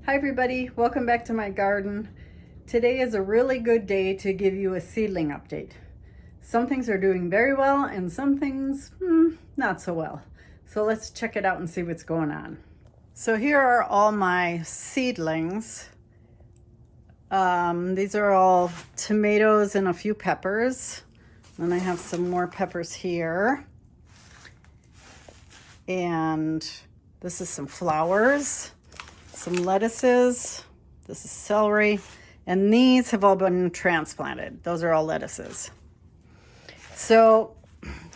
Hi everybody, welcome back to my garden. Today is a really good day to give you a seedling update. Some things are doing very well and some things not so well. So let's check it out and see what's going on. So here are all my seedlings. These are all tomatoes and a few peppers. Then I have some more peppers here. And this is some flowers. Some lettuces, this is celery, and these have all been transplanted. Those are all lettuces. So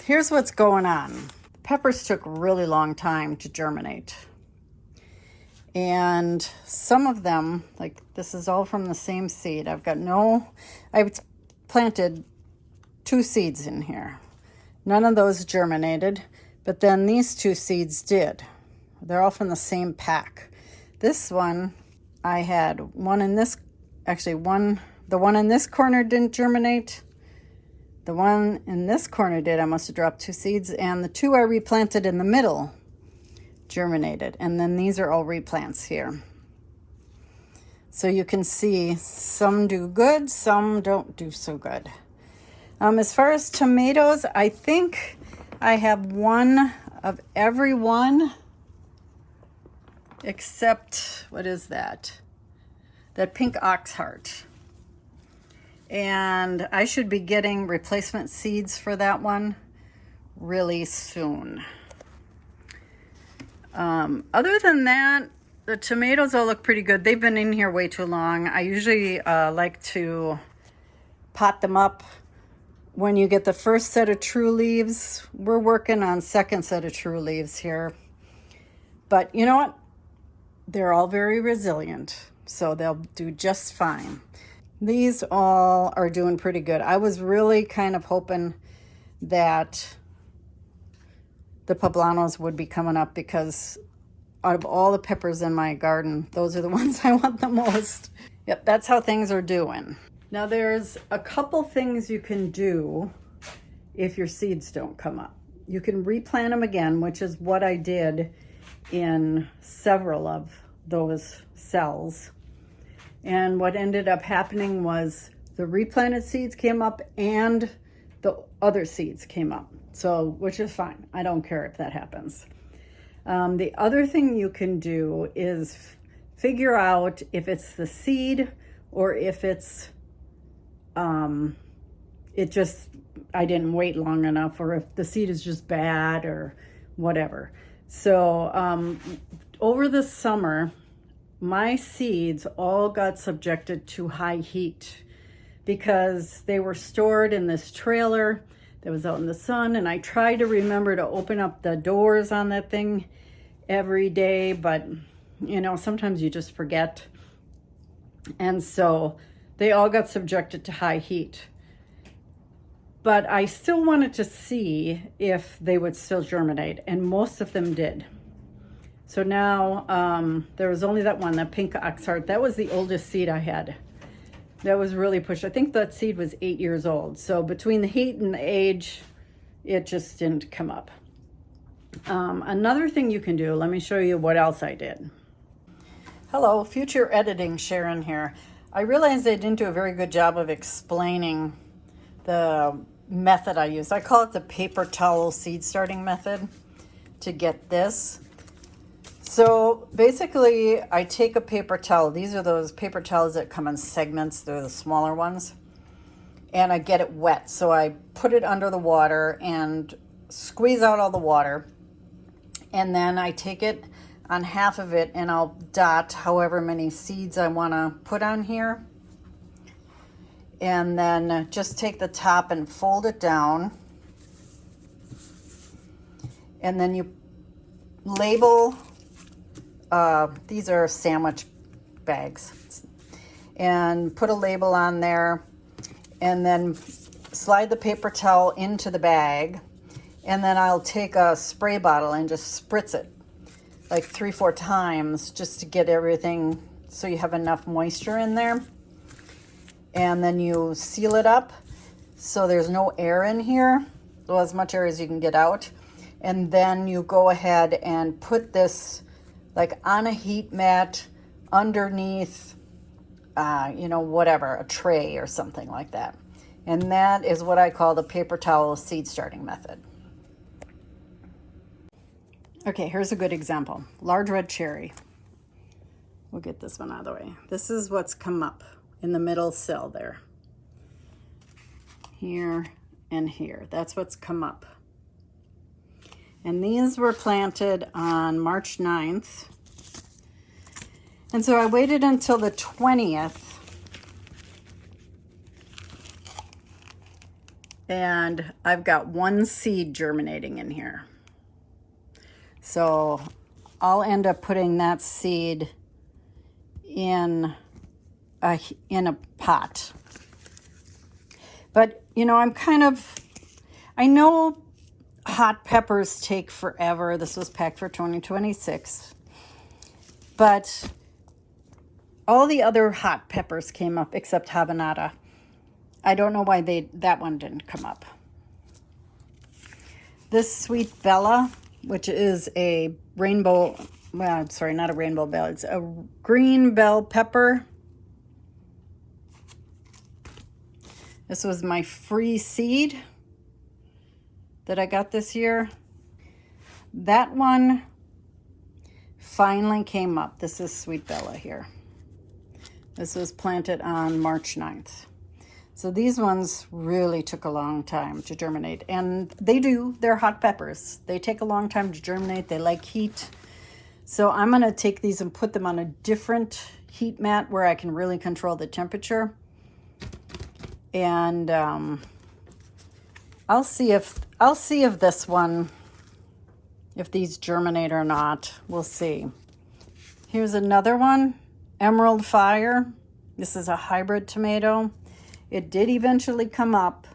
here's what's going on. Peppers took a really long time to germinate. And some of them, like this is all from the same seed. I planted 2 seeds in here. None of those germinated, but then these 2 seeds did. They're all from the same pack. This one, I had one in this, the one in this corner didn't germinate. The one in this corner did. I must have dropped 2 seeds, and the 2 I replanted in the middle germinated. And then these are all replants here. So you can see some do good, some don't do so good. As far as tomatoes, I think I have one of every one. Except, what is that? That pink ox heart. And I should be getting replacement seeds for that one really soon. Other than that, the tomatoes all look pretty good. They've been in here way too long. I usually like to pot them up when you get the first set of true leaves. We're working on second set of true leaves here. But you know what? They're all very resilient, so they'll do just fine. These all are doing pretty good. I was really kind of hoping that the poblanos would be coming up because out of all the peppers in my garden, those are the ones I want the most. Yep, that's how things are doing. Now there's a couple things you can do if your seeds don't come up. You can replant them again, which is what I did in several of those cells. And what ended up happening was the replanted seeds came up and the other seeds came up. So, which is fine. I don't care if that happens. The other thing you can do is figure out if it's the seed or if it's I didn't wait long enough, or if the seed is just bad or whatever. So over the summer, my seeds all got subjected to high heat because they were stored in this trailer that was out in the sun. And I tried to remember to open up the doors on that thing every day, but you know, sometimes you just forget. And so they all got subjected to high heat. But I still wanted to see if they would still germinate, and most of them did. So now there was only that one, that pink ox heart. That was the oldest seed I had. That was really pushed. I think that seed was 8 years old. So between the heat and the age, it just didn't come up. Another thing you can do, let me show you what else I did. Hello, future editing Sharon here. I realized I didn't do a very good job of explaining the method I use. I call it the paper towel seed starting method to get this. So basically I take a paper towel. These are those paper towels that come in segments. They're the smaller ones. And I get it wet. So I put it under the water and squeeze out all the water. And then I take it on half of it and I'll dot however many seeds I want to put on here. And then just take the top and fold it down. And then you label, these are sandwich bags. And put a label on there. And then slide the paper towel into the bag. And then I'll take a spray bottle and just spritz it like 3-4 times just to get everything so you have enough moisture in there. And then you seal it up so there's no air in here, so as much air as you can get out. And then you go ahead and put this like on a heat mat underneath, you know, whatever, a tray or something like that. And that is what I call the paper towel seed starting method. Okay, here's a good example. Large red cherry. We'll get this one out of the way. This is what's come up in the middle cell there. Here and here. That's what's come up. And these were planted on March 9th. And so I waited until the 20th. And I've got one seed germinating in here. So I'll end up putting that seed in a pot. But, you know, I know hot peppers take forever. This was packed for 2026. But all the other hot peppers came up except habanada. I don't know why that one didn't come up. This sweet Bella, which is a rainbow, well, sorry, not a rainbow bell. It's a green bell pepper. This was my free seed that I got this year. That one finally came up. This is Sweet Bella here. This was planted on March 9th. So these ones really took a long time to germinate. And they do. They're hot peppers. They take a long time to germinate. They like heat. So I'm going to take these and put them on a different heat mat where I can really control the temperature. And I'll see if this one, if these germinate or not. We'll see. Here's another one, Emerald Fire. This is a hybrid tomato. It did eventually come up,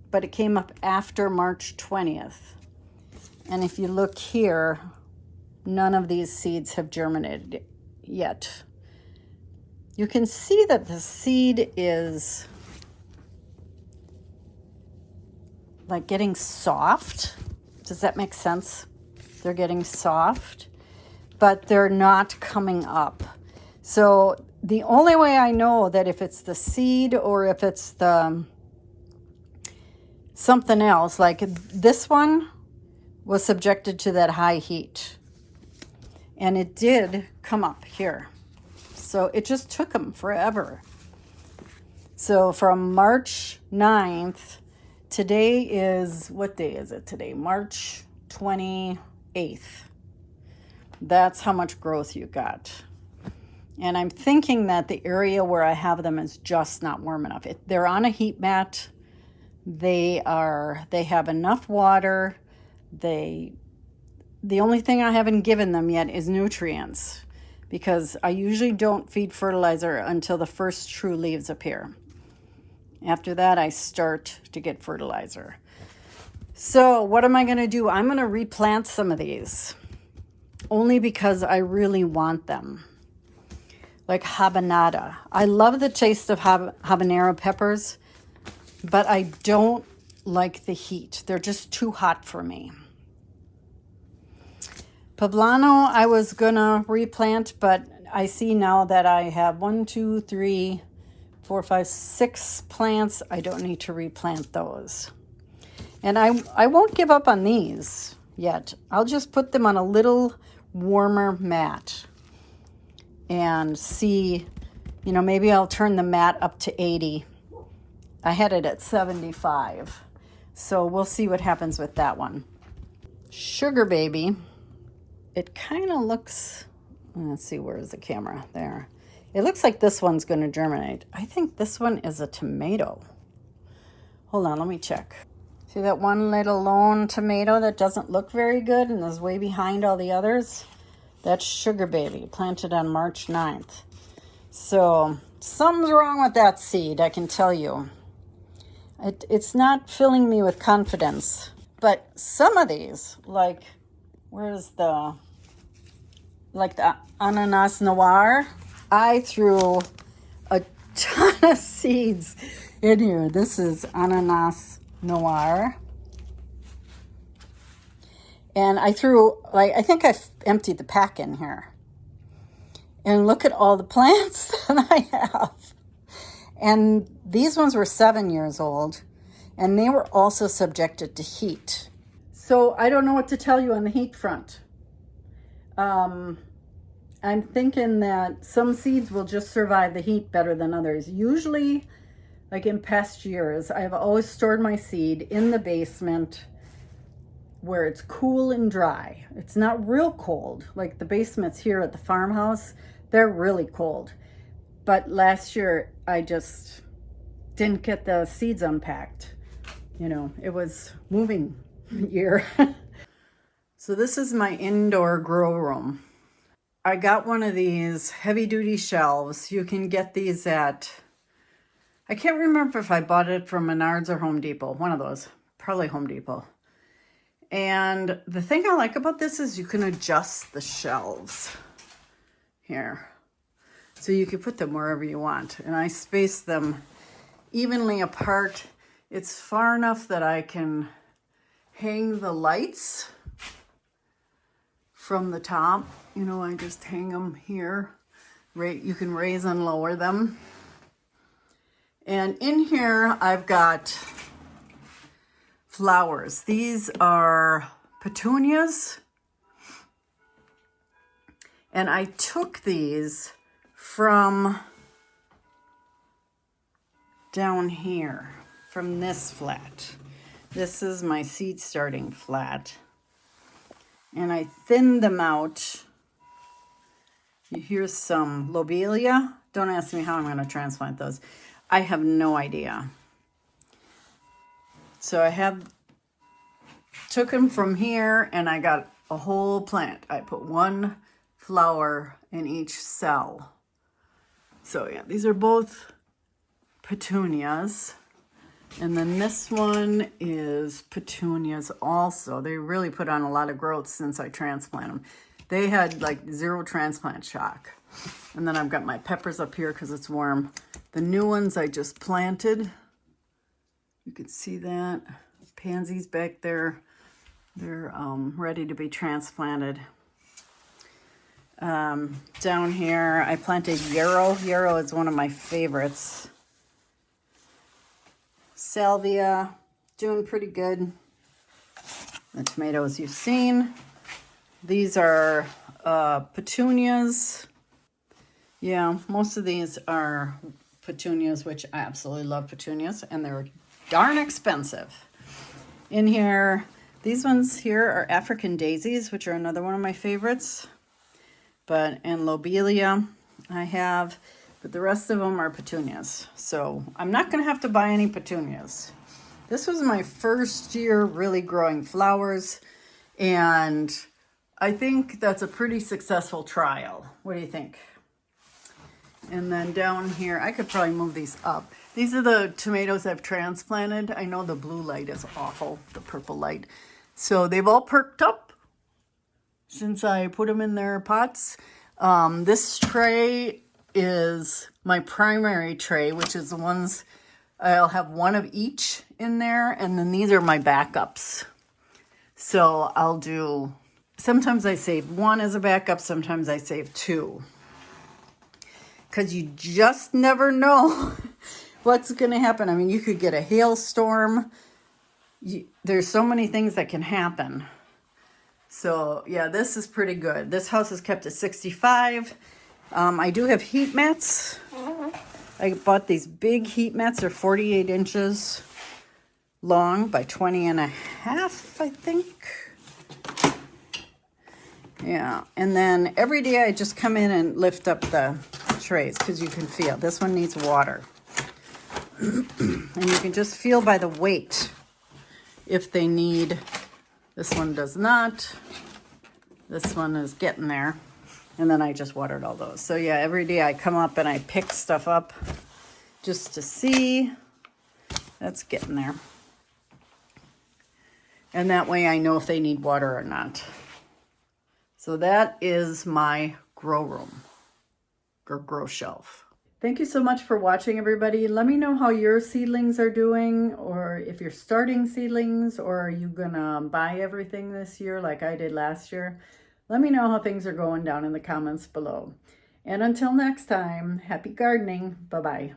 but it came up after March 20th. And if you look here, none of these seeds have germinated yet. You can see that the seed is like getting soft. Does that make sense? They're getting soft, but they're not coming up. So the only way I know that if it's the seed or if it's the something else, like this one was subjected to that high heat. And it did come up here. So it just took them forever. So from March 9th, today is, what day is it today? March 28th. That's how much growth you got. And I'm thinking that the area where I have them is just not warm enough. They're on a heat mat. They have enough water. The only thing I haven't given them yet is nutrients, because I usually don't feed fertilizer until the first true leaves appear. After that, I start to get fertilizer. So what am I going to do? I'm going to replant some of these, only because I really want them. Like habanada. I love the taste of habanero peppers, but I don't like the heat. They're just too hot for me. Poblano, I was gonna replant, but I see now that I have 6 plants. I don't need to replant those. And I won't give up on these yet. I'll just put them on a little warmer mat and see, you know, maybe I'll turn the mat up to 80. I had it at 75. So we'll see what happens with that one. Sugar Baby. It kind of looks, let's see, where is the camera? There. It looks like this one's going to germinate. I think this one is a tomato. Hold on, let me check. See that one little lone tomato that doesn't look very good and is way behind all the others? That's Sugar Baby, planted on March 9th. So something's wrong with that seed, I can tell you. It's not filling me with confidence. But some of these, like, where's the ananas noir? I threw a ton of seeds in here. This is ananas noir. And I threw, I think I emptied the pack in here. And look at all the plants that I have. And these ones were 7 years old, and they were also subjected to heat. So I don't know what to tell you on the heat front. I'm thinking that some seeds will just survive the heat better than others. Usually, like in past years, I've always stored my seed in the basement where it's cool and dry. It's not real cold. Like the basements here at the farmhouse, they're really cold. But last year, I just didn't get the seeds unpacked. You know, it was moving year. So this is my indoor grow room. I got one of these heavy duty shelves. You can get these at, I can't remember if I bought it from Menards or Home Depot, one of those, probably Home Depot. And the thing I like about this is you can adjust the shelves here. So you can put them wherever you want. And I space them evenly apart. It's far enough that I can hang the lights from the top. You know, I just hang them here. You can raise and lower them. And in here, I've got flowers. These are petunias. And I took these from down here, from this flat. This is my seed starting flat. And I thinned them out. Here's some lobelia. Don't ask me how I'm going to transplant those. I have no idea. So I took them from here and I got a whole plant. I put one flower in each cell. So yeah, these are both petunias. And then this one is petunias also. They really put on a lot of growth since I transplanted them. They had like 0 transplant shock. And then I've got my peppers up here because it's warm. The new ones I just planted. You can see that. Pansies back there. They're ready to be transplanted. Down here, I planted yarrow. Yarrow is one of my favorites. Salvia, doing pretty good. The tomatoes you've seen. These are petunias. Yeah, most of these are petunias, which I absolutely love petunias, and they're darn expensive. In here, these ones here are African daisies, which are another one of my favorites. And lobelia I have, but the rest of them are petunias. So I'm not going to have to buy any petunias. This was my first year really growing flowers, and I think that's a pretty successful trial. What do you think? And then down here, I could probably move these up. These are the tomatoes I've transplanted. I know the blue light is awful, the purple light. So they've all perked up since I put them in their pots. This tray is my primary tray, which is the ones, I'll have one of each in there. And then these are my backups. So I'll do, sometimes I save one as a backup, sometimes I save 2. Because you just never know what's going to happen. I mean, you could get a hailstorm. There's so many things that can happen. So yeah, this is pretty good. This house is kept at 65. I do have heat mats. I bought these big heat mats. They're 48 inches long by 20 and a half, I think. Yeah, and then every day I just come in and lift up the trays because you can feel this one needs water. And you can just feel by the weight if they need. This one does not. This one is getting there. And then I just watered all those. So yeah, every day I come up and I pick stuff up just to see. That's getting there. And that way I know if they need water or not. So that is my grow room, or grow shelf. Thank you so much for watching, everybody. Let me know how your seedlings are doing, or if you're starting seedlings, or are you gonna buy everything this year like I did last year? Let me know how things are going down in the comments below. And until next time, happy gardening. Bye-bye.